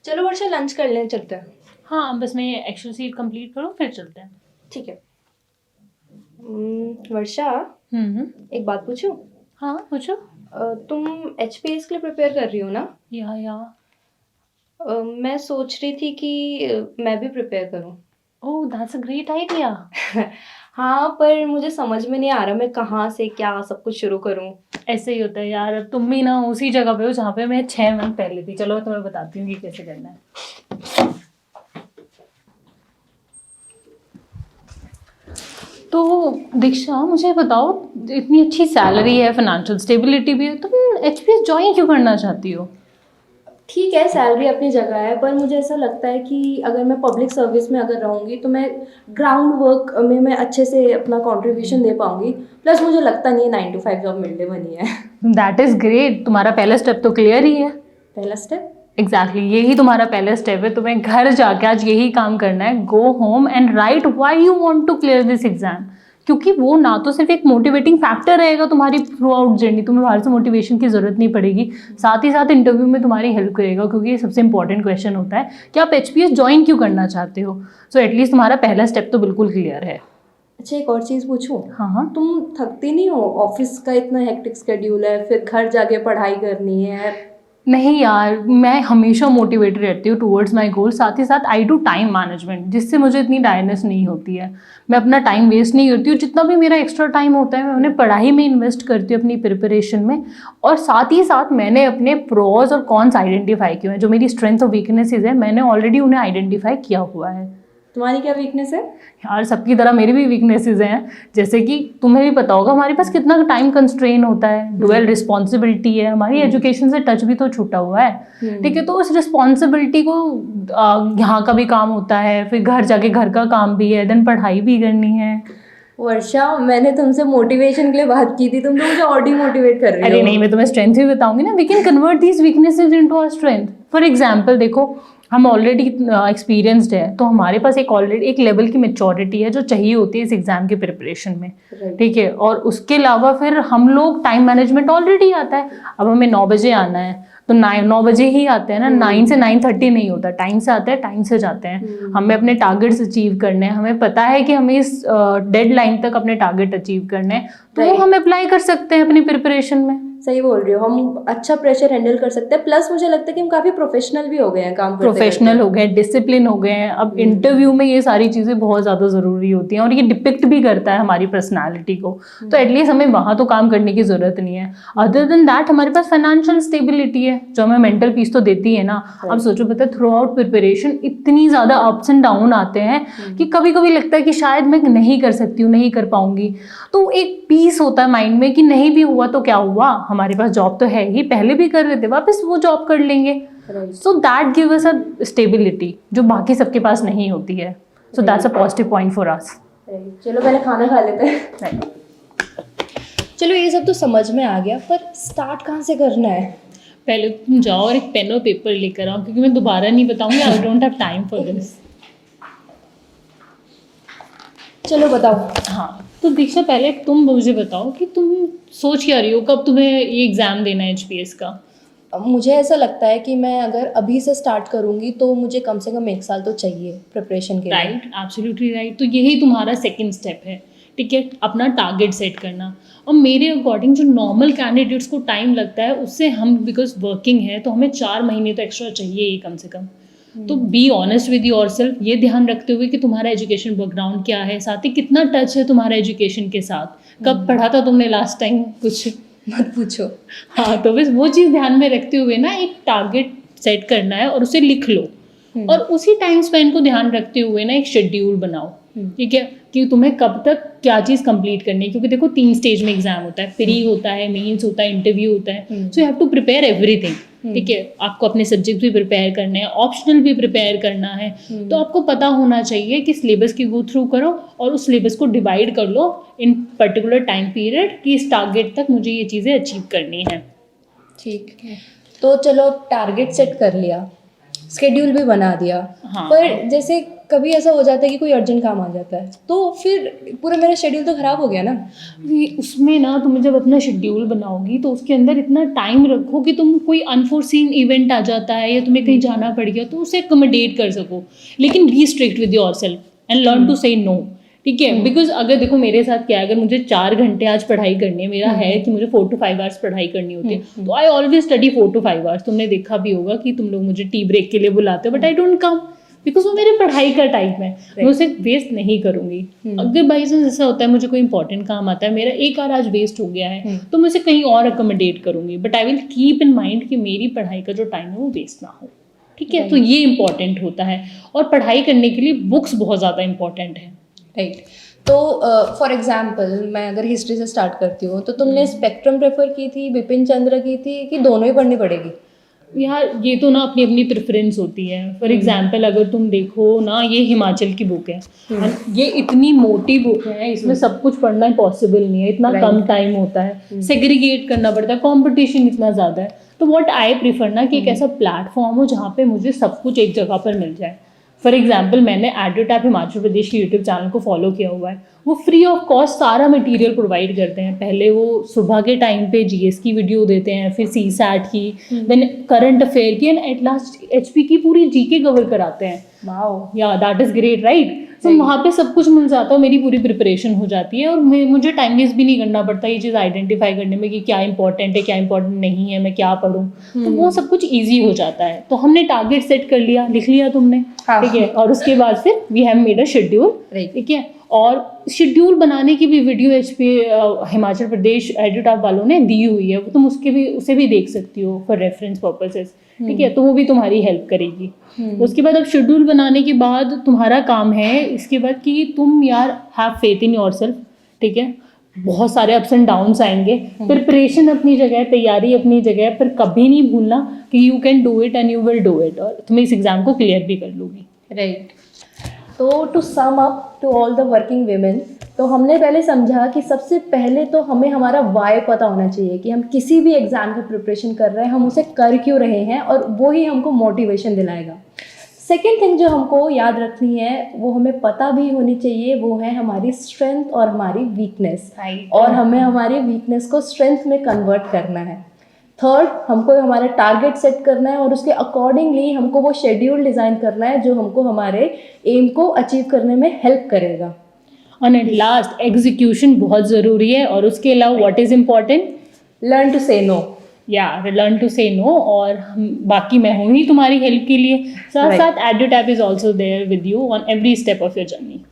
चलो वर्षा लंच कर लें, चलते हैं। हाँ, बस मैं ये एक्सेल सीट कंप्लीट करूँ फिर चलते हैं। ठीक है। वर्षा, एक बात पूछूं? हाँ पूछो। तुम एचपीएस के लिए प्रिपेयर कर रही हो ना? या मैं सोच रही थी कि मैं भी प्रिपेयर करूं। Oh that's a great idea. हाँ, पर मुझे समझ में नहीं आ रहा मैं कहाँ से क्या सब कुछ शुरू करूं। ऐसे ही होता है यार, अब तुम भी ना उसी जगह पे हो जहाँ पे मैं 6 मंथ पहले थी। चलो तुम्हें बताती हूँ कि कैसे करना है। तो दीक्षा मुझे बताओ, इतनी अच्छी सैलरी है, फाइनेंशियल स्टेबिलिटी भी है, तुम एचपीएस ज्वाइन क्यों करना चाहती हो? ठीक है, सैलरी अपनी जगह है, पर मुझे ऐसा लगता है कि अगर मैं पब्लिक सर्विस में अगर रहूँगी तो मैं ग्राउंड वर्क में मैं अच्छे से अपना कंट्रीब्यूशन दे पाऊँगी। प्लस मुझे लगता नहीं है 9 to 5 जॉब मिलने बनी है। दैट इज ग्रेट, तुम्हारा पहला स्टेप तो क्लियर ही है। पहला स्टेप? एग्जैक्टली यही तुम्हारा पहला स्टेप है। तुम्हें घर जाके आज यही काम करना है, go home and write why you want to clear this exam. क्योंकि वो ना तो सिर्फ एक मोटिवेटिंग फैक्टर रहेगा तुम्हारी थ्रू आउट जर्नी, तुम्हें बाहर से मोटिवेशन की जरूरत नहीं पड़ेगी, साथ ही साथ इंटरव्यू में तुम्हारी हेल्प करेगा, क्योंकि ये सबसे इंपॉर्टेंट क्वेश्चन होता है कि आप एचपीएस ज्वाइन क्यों करना चाहते हो। सो एटलीस्ट तुम्हारा पहला स्टेप तो बिल्कुल क्लियर है। अच्छा, एक और चीज़ पूछूं? हाँ। तुम थकती नहीं हो? ऑफिस का इतना हेक्टिक स्केड्यूल है, फिर घर जाके पढ़ाई करनी है। नहीं यार, मैं हमेशा मोटिवेटेड रहती हूँ टूवर्ड्स माई गोल। साथ ही साथ आई डू टाइम मैनेजमेंट, जिससे मुझे इतनी टायर्डनेस नहीं होती है। मैं अपना टाइम वेस्ट नहीं करती हूँ, जितना भी मेरा एक्स्ट्रा टाइम होता है मैं उन्हें पढ़ाई में इन्वेस्ट करती हूँ, अपनी प्रिपरेशन में। और साथ ही साथ मैंने अपने प्रोज और कॉन्स आइडेंटिफाई किए हैं। जो मेरी स्ट्रेंथ और वीकनेसेस है मैंने ऑलरेडी उन्हें आइडेंटिफाई किया हुआ है। तुम्हारी क्या वीकनेस है? यार सबकी तरह मेरी भी वीकनेसेस हैं। जैसे कि तुम्हें भी पता होगा हमारे पास कितना टाइम कंस्ट्रेन होता है, डुअल रिस्पॉन्सिबिलिटी है, हमारी एजुकेशन से टच भी तो छूटा हुआ है। ठीक है, तो उस रिस्पॉन्सिबिलिटी को यहाँ का भी काम होता है, फिर घर जाके घर का काम भी है, देन पढ़ाई भी करनी है। वर्षा, मैंने तुमसे मोटिवेशन के लिए बात की थी, तुम तो मुझे और डिमोटिवेट कर रही हो। अरे नहीं, मैं तुम्हें स्ट्रेंथ भी बताऊंगी ना। We can convert these weaknesses into our strength. For example देखो, हम ऑलरेडी एक्सपीरियंस्ड है, तो हमारे पास एक लेवल की मेच्योरिटी है जो चाहिए होती है इस एग्जाम की प्रिपरेशन में। ठीक है, और उसके अलावा फिर हम लोग टाइम मैनेजमेंट ऑलरेडी आता है। अब हमें 9 बजे आना है तो 9 बजे ही आते हैं ना, 9 से 9:30 नहीं होता, टाइम से आते हैं, टाइम से जाते हैं। हमें अपने टारगेट्स अचीव करने हैं, हमें पता है कि हमें इस डेडलाइन तक अपने टारगेट अचीव करने हैं, तो वो हम अप्लाई कर सकते हैं अपनी प्रिपरेशन में। सही बोल रही हो, हम अच्छा प्रेशर हैंडल कर सकते हैं। प्लस मुझे लगता है कि हम काफी प्रोफेशनल भी हो गए हैं काम करते प्रोफेशनल हो गए, डिसिप्लिन हो गए हैं। अब इंटरव्यू में ये सारी चीज़ें बहुत ज़्यादा ज़रूरी होती हैं और ये डिपिक्ट भी करता है हमारी पर्सनालिटी को। तो एटलीस्ट हमें वहाँ तो काम करने की ज़रूरत नहीं है। अदर देन दैट हमारे पास फाइनेंशियल स्टेबिलिटी है जो हमें मेंटल पीस तो देती है ना। अब सोचो, पता है थ्रू आउट प्रिपरेशन इतनी ज़्यादा अप्स एंड डाउन आते हैं कि कभी कभी लगता है कि शायद मैं नहीं कर सकती हूँ, नहीं कर पाऊंगी। तो एक पीस होता है माइंड में कि नहीं भी हुआ तो क्या हुआ, हमारे पास जॉब तो है ही, पहले भी कर रहे थे, वापस वो जॉब कर लेंगे। So that give us a stability जो बाकी सबके पास नहीं होती है। So that's a positive point for us. चलो पहले खाना खा लेते हैं। चलो ये सब तो समझ में आ गया, पर स्टार्ट कहाँ से करना है? पहले तुम जाओ और एक पेन और पेपर लेकर आओ, क्योंकि मैं दोबारा नहीं बताऊंगी। I don't have time for this. चलो बताओ। हाँ, तो दीक्षा पहले तुम मुझे बताओ कि तुम सोच क्या रही हो, कब तुम्हें ये एग्ज़ाम देना है एचपीएस का? मुझे ऐसा लगता है कि मैं अगर अभी से स्टार्ट करूंगी तो मुझे कम से कम 1 साल तो चाहिए प्रिपरेशन के लिए। Right, absolutely right. तो यही तुम्हारा सेकंड स्टेप है। ठीक है, अपना टारगेट सेट करना। और मेरे अकॉर्डिंग जो नॉर्मल कैंडिडेट्स को टाइम लगता है उससे हम बिकॉज वर्किंग है तो हमें 4 महीने तो एक्स्ट्रा चाहिए ही कम से कम। तो be honest with your self, ये ध्यान रखते हुए कि तुम्हारा एजुकेशन बैकग्राउंड क्या है, साथ ही कितना टच है तुम्हारा एजुकेशन के साथ, कब पढ़ा था तुमने लास्ट टाइम, कुछ मत पूछो। हाँ, तो बस वो चीज़ ध्यान में रखते हुए ना एक टारगेट सेट करना है और उसे लिख लो। और उसी टाइम स्पेन को ध्यान रखते हुए ना एक शेड्यूल बनाओ। ठीक है, कि तुम्हें कब तक क्या चीज़ कंप्लीट करनी है, क्योंकि देखो 3 स्टेज में एग्जाम होता है, प्री होता है, मेंस होता है, इंटरव्यू होता है। So you have to prepare everything. ठीक है, आपको अपने सब्जेक्ट भी प्रिपेयर करने हैं, ऑप्शनल भी प्रिपेयर करना है। तो आपको पता होना चाहिए कि सिलेबस की गो थ्रू करो और उस सिलेबस को डिवाइड कर लो इन पर्टिकुलर टाइम पीरियड कि इस टारगेट तक मुझे ये चीज़ें अचीव करनी है। ठीक है, तो चलो टारगेट सेट कर लिया, स्केड्यूल भी बना दिया। हाँ। पर जैसे कभी ऐसा हो जाता है कि कोई अर्जेंट काम आ जाता है, तो फिर पूरा मेरा शेड्यूल तो ख़राब हो गया ना। उसमें ना तुम जब अपना शेड्यूल बनाओगी तो उसके अंदर इतना टाइम रखो कि तुम कोई अनफोर्सीन इवेंट आ जाता है या तुम्हें कहीं जाना पड़ गया तो उसे अकोमोडेट कर सको, लेकिन be strict with yourself and learn to say no. ठीक है, बिकॉज अगर देखो मेरे साथ क्या है, अगर मुझे 4 घंटे आज पढ़ाई करनी है, मेरा है कि मुझे 4 to 5 आवर्स पढ़ाई करनी होती है, तो I always study 4 to 5 hours. तुमने देखा भी होगा कि तुम लोग मुझे टी ब्रेक के लिए बुलाते हो, but I don't come, because वो मेरी पढ़ाई का टाइम है, मैं उसे वेस्ट नहीं करूंगी। अगर बाई चांस ऐसा होता है मुझे कोई इंपॉर्टेंट काम आता है, मेरा एक आवर आज वेस्ट हो गया है, तो मैं उसे कहीं और अकोमोडेट करूंगी, but I will keep in mind कि मेरी पढ़ाई का जो टाइम है वो वेस्ट ना हो। ठीक है, तो ये इंपॉर्टेंट होता है, और पढ़ाई करने के लिए बुक्स बहुत ज़्यादा इंपॉर्टेंट है। राइट। तो फॉर एग्जाम्पल मैं अगर हिस्ट्री से स्टार्ट करती हूँ, तो तुमने स्पेक्ट्रम प्रेफर की थी, बिपिन चंद्र की थी, कि दोनों ही पढ़नी पड़ेगी? यार ये तो ना अपनी अपनी प्रेफरेंस होती है। फॉर एग्जाम्पल अगर तुम देखो ना, ये हिमाचल की बुक है, ये इतनी मोटी बुक है, इसमें सब कुछ पढ़ना पॉसिबल नहीं है, इतना कम टाइम होता है, सेग्रीगेट करना पड़ता है, कंपटीशन इतना ज़्यादा है। तो व्हाट आई प्रेफर ना कि एक ऐसा प्लेटफॉर्म हो जहाँ पे मुझे सब कुछ एक जगह पर मिल जाए। फॉर एग्जाम्पल मैंने एडोटैप हिमाचल प्रदेश के यूट्यूब चैनल को फॉलो किया हुआ है, वो फ्री ऑफ कॉस्ट सारा मटेरियल प्रोवाइड करते हैं। पहले वो सुबह के टाइम पे जीएस की वीडियो देते हैं, फिर सीसैट की, देन करंट अफेयर की, एंड एट लास्ट एचपी की पूरी जीके कवर कराते हैं। वाओ, या दैट इज़ ग्रेट, राइट? तो वहाँ पे सब कुछ मिल जाता है, मेरी पूरी प्रिपरेशन हो जाती है, और मुझे टाइम वेस्ट भी नहीं करना पड़ता ये चीज़ आइडेंटिफाई करने में कि क्या इंपॉर्टेंट है क्या इंपॉर्टेंट नहीं है, मैं क्या पढ़ूँ। तो वो सब कुछ ईजी हो जाता है। तो हमने टारगेट सेट कर लिया, लिख लिया तुमने, ठीक है, और उसके बाद फिर we have made a schedule, ठीक है। और शेड्यूल बनाने की भी वीडियो एचपी हिमाचल प्रदेश एडोटैप वालों ने दी हुई है, वो तुम उसे भी देख सकती हो फॉर रेफरेंस पर्पसेस, ठीक है, तो वो भी तुम्हारी हेल्प करेगी। उसके बाद अब शेड्यूल बनाने के बाद तुम्हारा काम है इसके बाद कि तुम यार हैव फेथ इन योरसेल्फ, ठीक है। बहुत सारे अप्स एंड डाउन्स आएंगे, प्रिपरेशन अपनी जगह, तैयारी अपनी जगह, पर कभी नहीं भूलना कि you can do it and you will do it, और तुम इस एग्जाम को क्लियर भी कर लोगी। राइट। तो to sum up to all the working women, तो हमने पहले समझा कि सबसे पहले तो हमें हमारा वाई पता होना चाहिए कि हम किसी भी एग्ज़ाम की प्रिपरेशन कर रहे हैं, हम उसे कर क्यों रहे हैं, और वो ही हमको मोटिवेशन दिलाएगा। सेकेंड थिंग जो हमको याद रखनी है, वो हमें पता भी होनी चाहिए, वो है हमारी स्ट्रेंथ और हमारी वीकनेस, और हमें हमारी वीकनेस को स्ट्रेंथ में कन्वर्ट करना है। थर्ड, हमको हमारा टारगेट सेट करना है, और उसके अकॉर्डिंगली हमको वो शेड्यूल डिज़ाइन करना है जो हमको हमारे एम को अचीव करने में हेल्प करेगा। और एट लास्ट एग्जीक्यूशन बहुत ज़रूरी है, और उसके अलावा what is important, learn to say no. Learn to say no. और बाकी मैं हूँ ही तुम्हारी हेल्प के लिए, साथ साथ Edutap is also there with you on every step of your journey.